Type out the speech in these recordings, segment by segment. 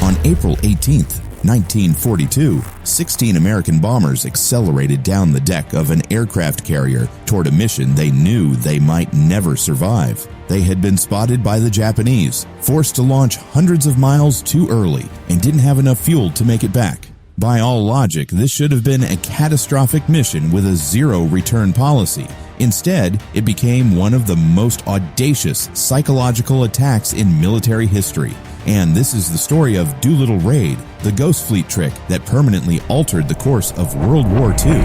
On April 18th, 1942, 16 American bombers accelerated down the deck of an aircraft carrier toward a mission they knew they might never survive. They had been spotted by the Japanese, forced to launch hundreds of miles too early, and didn't have enough fuel to make it back. By all logic, this should have been a catastrophic mission with a zero return policy. Instead, it became one of the most audacious psychological attacks in military history. And this is the story of Doolittle Raid, the ghost fleet trick that permanently altered the course of World War II.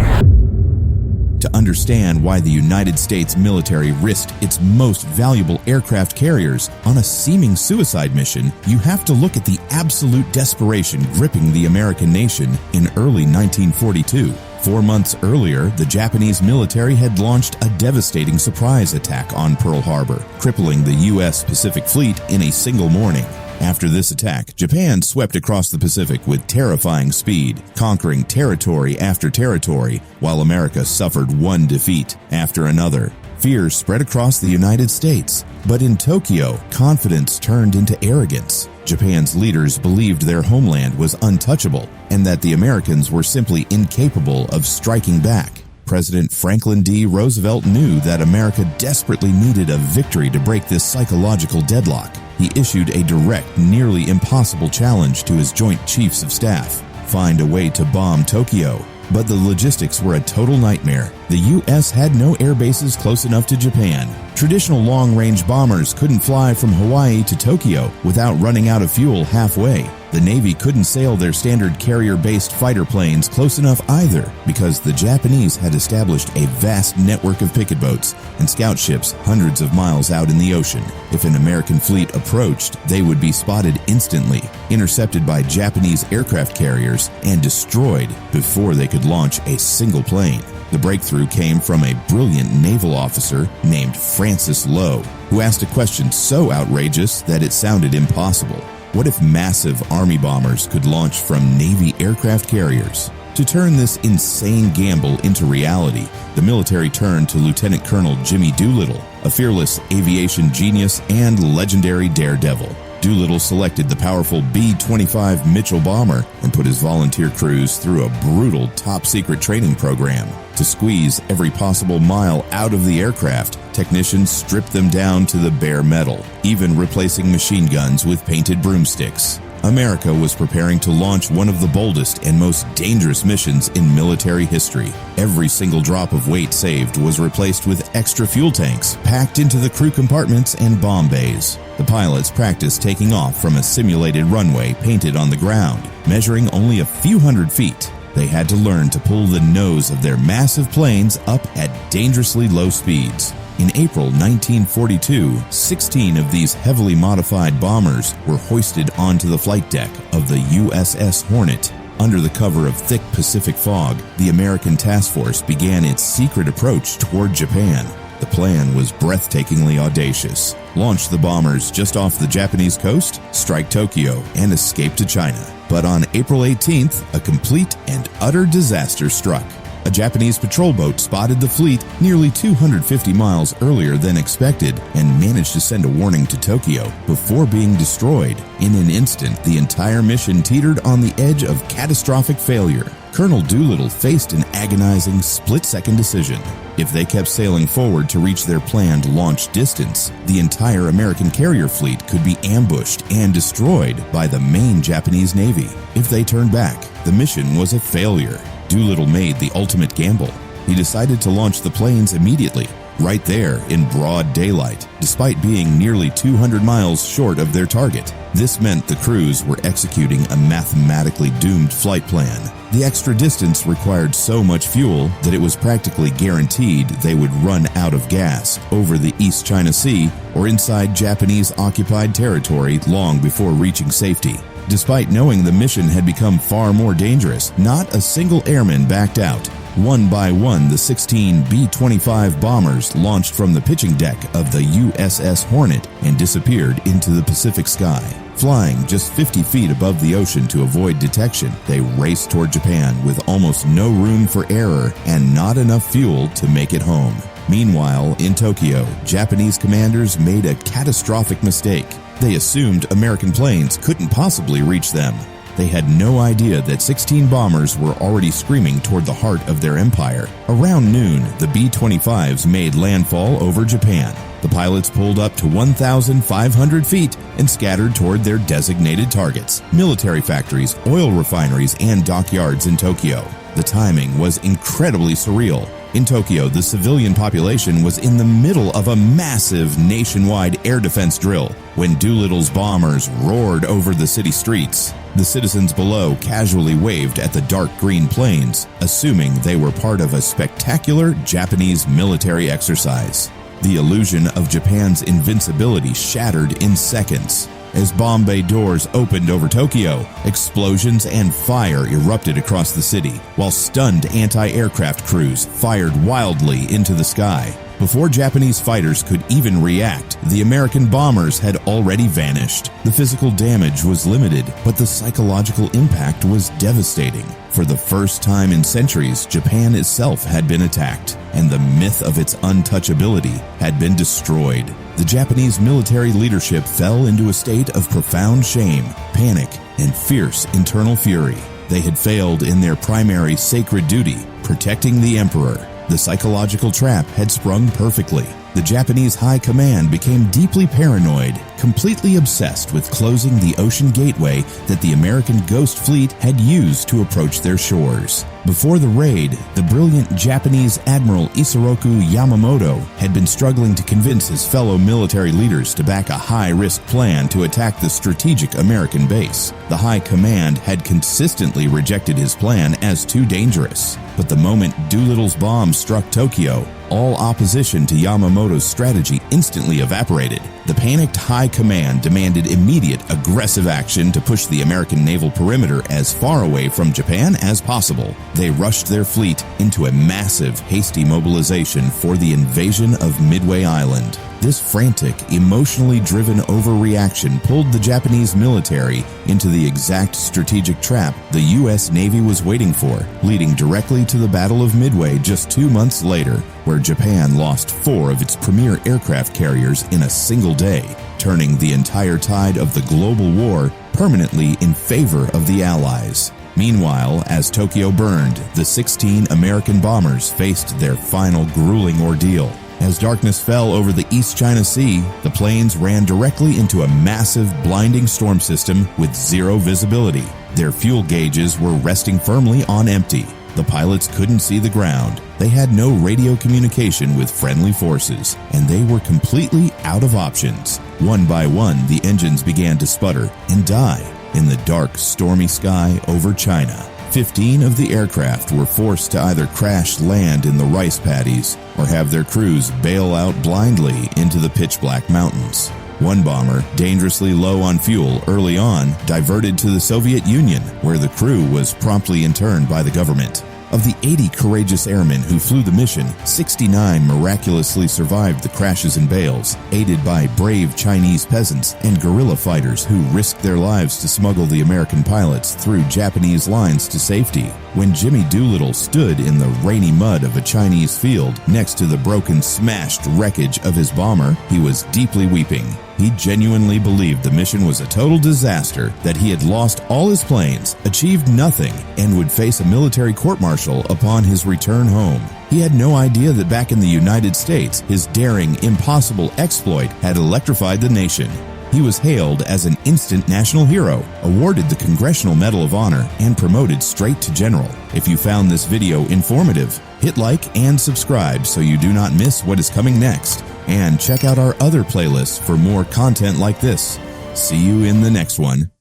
To understand why the United States military risked its most valuable aircraft carriers on a seeming suicide mission, you have to look at the absolute desperation gripping the American nation in early 1942. 4 months earlier, the Japanese military had launched a devastating surprise attack on Pearl Harbor, crippling the U.S. Pacific Fleet in a single morning. After this attack, Japan swept across the Pacific with terrifying speed, conquering territory after territory, while America suffered one defeat after another. Fear spread across the United States, but in Tokyo, confidence turned into arrogance. Japan's leaders believed their homeland was untouchable and that the Americans were simply incapable of striking back. President Franklin D. Roosevelt knew that America desperately needed a victory to break this psychological deadlock. He issued a direct, nearly impossible challenge to his Joint Chiefs of Staff: find a way to bomb Tokyo. But the logistics were a total nightmare. The U.S. had no air bases close enough to Japan. Traditional long-range bombers couldn't fly from Hawaii to Tokyo without running out of fuel halfway. The Navy couldn't sail their standard carrier-based fighter planes close enough either, because the Japanese had established a vast network of picket boats and scout ships hundreds of miles out in the ocean. If an American fleet approached, they would be spotted instantly, intercepted by Japanese aircraft carriers, and destroyed before they could launch a single plane. The breakthrough came from a brilliant naval officer named Francis Lowe, who asked a question so outrageous that it sounded impossible. What if massive Army bombers could launch from Navy aircraft carriers? To turn this insane gamble into reality, the military turned to Lieutenant Colonel Jimmy Doolittle, a fearless aviation genius and legendary daredevil. Doolittle selected the powerful B-25 Mitchell bomber and put his volunteer crews through a brutal top-secret training program. To squeeze every possible mile out of the aircraft, technicians stripped them down to the bare metal, even replacing machine guns with painted broomsticks. America was preparing to launch one of the boldest and most dangerous missions in military history. Every single drop of weight saved was replaced with extra fuel tanks packed into the crew compartments and bomb bays. The pilots practiced taking off from a simulated runway painted on the ground, measuring only a few hundred feet. They had to learn to pull the nose of their massive planes up at dangerously low speeds. In April 1942, 16 of these heavily modified bombers were hoisted onto the flight deck of the USS Hornet. Under the cover of thick Pacific fog, the American task force began its secret approach toward Japan. The plan was breathtakingly audacious. Launch the bombers just off the Japanese coast, strike Tokyo, and escape to China. But on April 18th, a complete and utter disaster struck. A Japanese patrol boat spotted the fleet nearly 250 miles earlier than expected and managed to send a warning to Tokyo before being destroyed. In an instant, the entire mission teetered on the edge of catastrophic failure. Colonel Doolittle faced an agonizing split-second decision. If they kept sailing forward to reach their planned launch distance, the entire American carrier fleet could be ambushed and destroyed by the main Japanese Navy. If they turned back, the mission was a failure. Doolittle made the ultimate gamble. He decided to launch the planes immediately, right there in broad daylight, despite being nearly 200 miles short of their target. This meant the crews were executing a mathematically doomed flight plan. The extra distance required so much fuel that it was practically guaranteed they would run out of gas over the East China Sea or inside Japanese-occupied territory long before reaching safety. Despite knowing the mission had become far more dangerous, not a single airman backed out. One by one, the 16 B-25 bombers launched from the pitching deck of the USS Hornet and disappeared into the Pacific sky. Flying just 50 feet above the ocean to avoid detection, they raced toward Japan with almost no room for error and not enough fuel to make it home. Meanwhile, in Tokyo, Japanese commanders made a catastrophic mistake. They assumed American planes couldn't possibly reach them. They had no idea that 16 bombers were already screaming toward the heart of their empire. Around noon, the B-25s made landfall over Japan. The pilots pulled up to 1,500 feet and scattered toward their designated targets: military factories, oil refineries, and dockyards in Tokyo. The timing was incredibly surreal. In Tokyo, the civilian population was in the middle of a massive nationwide air defense drill when Doolittle's bombers roared over the city streets. The citizens below casually waved at the dark green planes, assuming they were part of a spectacular Japanese military exercise. The illusion of Japan's invincibility shattered in seconds. As bomb bay doors opened over Tokyo, explosions and fire erupted across the city, while stunned anti-aircraft crews fired wildly into the sky. Before Japanese fighters could even react, the American bombers had already vanished. The physical damage was limited, but the psychological impact was devastating. For the first time in centuries, Japan itself had been attacked, and the myth of its untouchability had been destroyed. The Japanese military leadership fell into a state of profound shame, panic, and fierce internal fury. They had failed in their primary sacred duty, protecting the emperor. The psychological trap had sprung perfectly. The Japanese High Command became deeply paranoid, completely obsessed with closing the ocean gateway that the American Ghost Fleet had used to approach their shores. Before the raid, the brilliant Japanese Admiral Isoroku Yamamoto had been struggling to convince his fellow military leaders to back a high-risk plan to attack the strategic American base. The High Command had consistently rejected his plan as too dangerous. But the moment Doolittle's bomb struck Tokyo, all opposition to Yamamoto's strategy instantly evaporated. The panicked High Command demanded immediate, aggressive action to push the American naval perimeter as far away from Japan as possible. They rushed their fleet into a massive, hasty mobilization for the invasion of Midway Island. This frantic, emotionally driven overreaction pulled the Japanese military into the exact strategic trap the U.S. Navy was waiting for, leading directly to the Battle of Midway just 2 months later, where Japan lost 4 of its premier aircraft carriers in a single day, turning the entire tide of the global war permanently in favor of the Allies. Meanwhile, as Tokyo burned, the 16 American bombers faced their final grueling ordeal. As darkness fell over the East China Sea, the planes ran directly into a massive, blinding storm system with zero visibility. Their fuel gauges were resting firmly on empty. The pilots couldn't see the ground. They had no radio communication with friendly forces, and they were completely out of options. One by one, the engines began to sputter and die in the dark, stormy sky over China. 15 of the aircraft were forced to either crash land in the rice paddies or have their crews bail out blindly into the pitch-black mountains. One bomber, dangerously low on fuel early on, diverted to the Soviet Union, where the crew was promptly interned by the government. Of the 80 courageous airmen who flew the mission, 69 miraculously survived the crashes and bails, aided by brave Chinese peasants and guerrilla fighters who risked their lives to smuggle the American pilots through Japanese lines to safety. When Jimmy Doolittle stood in the rainy mud of a Chinese field next to the broken, smashed wreckage of his bomber, he was deeply weeping. He genuinely believed the mission was a total disaster, that he had lost all his planes, achieved nothing, and would face a military court-martial upon his return home. He had no idea that back in the United States, his daring, impossible exploit had electrified the nation. He was hailed as an instant national hero, awarded the Congressional Medal of Honor, and promoted straight to general. If you found this video informative, hit like and subscribe so you do not miss what is coming next. And check out our other playlists for more content like this. See you in the next one.